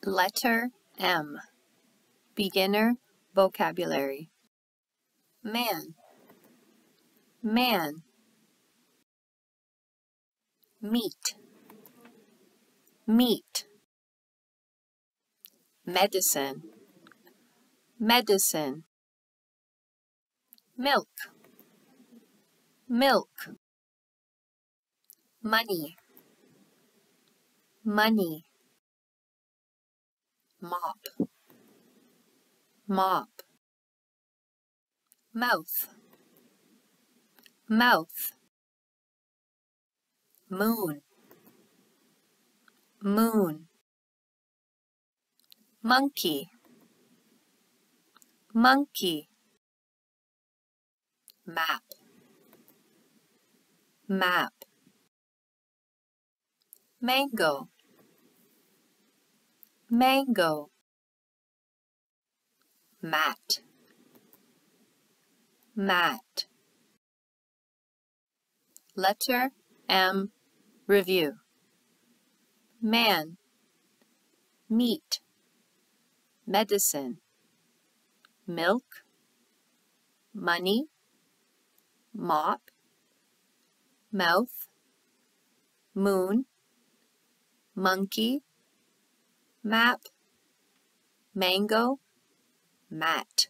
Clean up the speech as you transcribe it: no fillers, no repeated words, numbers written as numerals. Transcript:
Letter M. Beginner vocabulary. Man, man. Meat, meat. Medicine, medicine. Milk, milk. Money, money. Mop, mop. Mouth, mouth. Moon, moon. Monkey, monkey. Map, map. Mango, mango. Mat, mat. Letter M. Review. Man, meat, medicine. Milk, money, mop, mouth, moon, monkey, map, mango, mat.